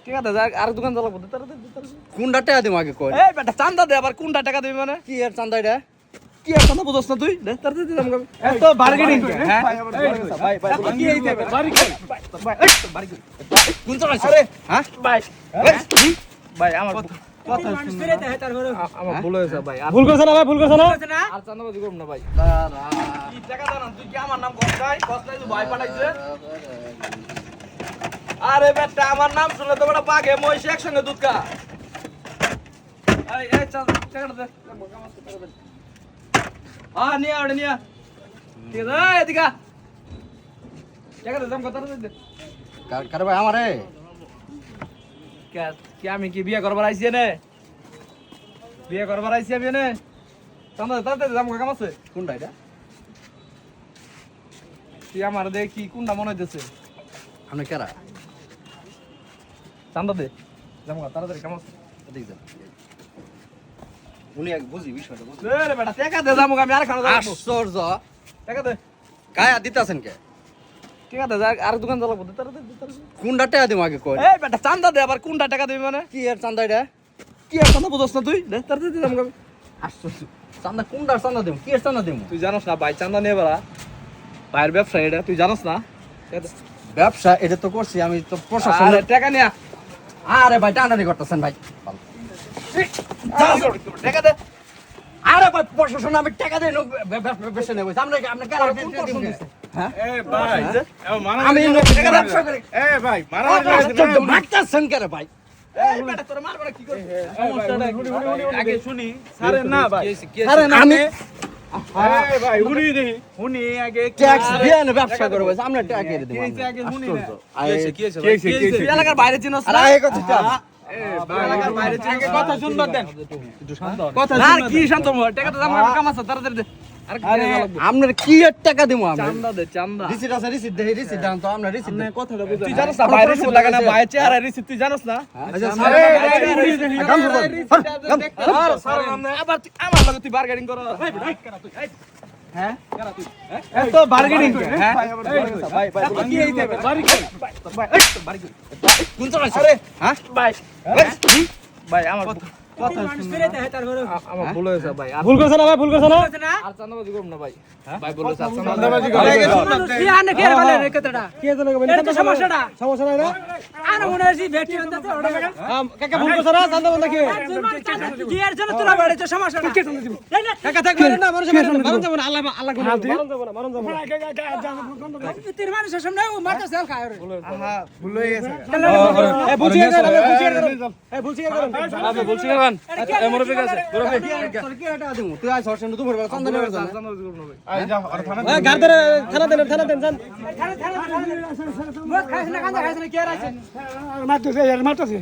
ঠিক আছে যা আর দোকান চালাবো কোনটা টাকা দিমু আগে কই এই বেটা চান্দা দে আবার কোনটা টাকা দিবি মানে কি এর চান্দা এটা কি আর চান্দা বুঝছ না তুই দে তার দিতে দাম কম এত বার্গেনিং হ্যাঁ ভাই ভাই কি এইতে বার্গেনিং ভাই বার্গেনিং কোন চালাইছ আরে হ্যাঁ ভাই ভাই আমার কথা শুনে আমার ভুল হয়েছে ভাই ভুল করছ না ভাই, ভুল করছ না। আর চান্দাবাজি করব না ভাই কি টাকা দাও না তুই কি আমার নাম কসলাই তুই ভাই পাঠাইছে আরে বেটা আমার নাম শুনলে তো বড় পাগে মহিষ একসঙ্গে দুধ খা এই চল টাকা দে নিয়া ওটা নিয়া ঠিক আছে এদিকে টাকা দে দাম কত দে কারে ভাই আমারে কি আমি কি বিয়ে করবার আইছি নে বিয়ে করবার আইছি আমি নে চান্দা তাতে দাম কাম আছে কোনটা এটা তুই আমার দে কি কোনটা মনে হইতেছে আপনি কেরা চান্দা দে দাম তাড়াতাড়ি কাম আছে এদিকে যান উনি এক বুঝি বিষয়টা বুঝি রে বেটা টাকা দে দাম আমি আর খানা যাবো আশ্চর্য টাকা দে গায়ে দিতাছেন কে ঠিক আছে যা আর দোকান চালাবো তাড়াতাড়ি কোনটা টাকা দিমু আগে কই এই বেটা চান্দা দে আবার কোনটা টাকা দিবি মানে কি এর চান্দা এটা কি আর চান্দা বুঝছ না তুই দে তাড়াতাড়ি দাম কম আশ্চর্য চান্দা কোনটার চান্দা দিমু কি এর চান্দা দিমু তুই জানোস না ভাই চান্দা নিয়ে বেড়া ভাইয়ের ব্যবসা এটা তুই জানোস না ব্যবসা এটা তো করছি আমি তো প্রশাসন আরে টাকা নিয়া আরে ভাই টানানি করতেছেন ভাই টাকা দে আরে ভাই প্রশাসন আমি টাকা দেই বেশি নেব আমরা আপনি কেন হ্যাঁ ভাই আমি ব্যবসা করি ভাই মারতেছেন কে রে ভাই এই বেটা তোর মারবো না কি করছিস সমস্যাটা আগে শুনি সারে না ভাই আরে আমি ভাই উনি দেখি উনি আগে ট্যাক্স দিয়ে না ব্যবসা করব আমরা টাকা দিয়ে দেব আগে শুনি না তুই এলাকার বাইরে চিনস না আরে এই কথা এলাকার বাইরে আগে কথা শুনবার দেন কথা না কি শান্ত টাকা তো আমার কাম আছে তাড়াতাড়ি দে আর কি টাকা লাগবে আপনার কি এর টাকা দেব আমি চান্দা দে চান্দা রিসিট আছে রিসিট দেই রিসিট দাম তো আমরা রিসিট দেই কথাটা বুঝা তুই জানোস না বাইরে রিসিপ্ট লাগা না বাইরে চেহারা রিসিপ্ট তুই জানোস না আবার তুই আমার লগে তুই বার্গেনিং কর হ্যাঁ এত বার্গেনিং হ্যাঁ ভাই ভাই কি এইতে বার্গেনিং কোন চালাইছ হ্যাঁ ভাই ভাই আমার কথা শুনে আমার ভুল হয়েছে ভাই ভুল করছ না ভাই, ভুল করছ না। আর চান্দাবাজি করব না ভাই ভাই বলেছে আর চান্দাবাজি কি আনে কে বলে রে কতটা কি জানো এটা সমস্যাটা সমস্যা নাই না আর মনে হয় ভেটি আনতে ওটা কাকা ভুল করছ না চান্দা বন্ধ কি কি এর জন্য তোরা বাড়িতে সমস্যাটা কে চান্দা দিব কাকা থাকবে না মানুষ মারন যাব না আল্লাহ আল্লাহ কোন মারন যাব না মারন যাব না তিন মানুষের সামনে ও মারতে সেল খায় রে হ্যাঁ ভুল হয়ে গেছে এ বুঝিয়ে গেল এ বুঝিয়ে গেল আপনি বলছি কেন এমন হয়ে গেছে তোর কি টাকা দেব তুই আইছ হরছেন তোমার বেলা চান্দা নেবে জান চান্দাবাজি করব না ভাই আই যা আর থানা গার ধরে থানা দেন জান মত খাইছ না কান্দা খাইছ না কি আর আছে মারতেছে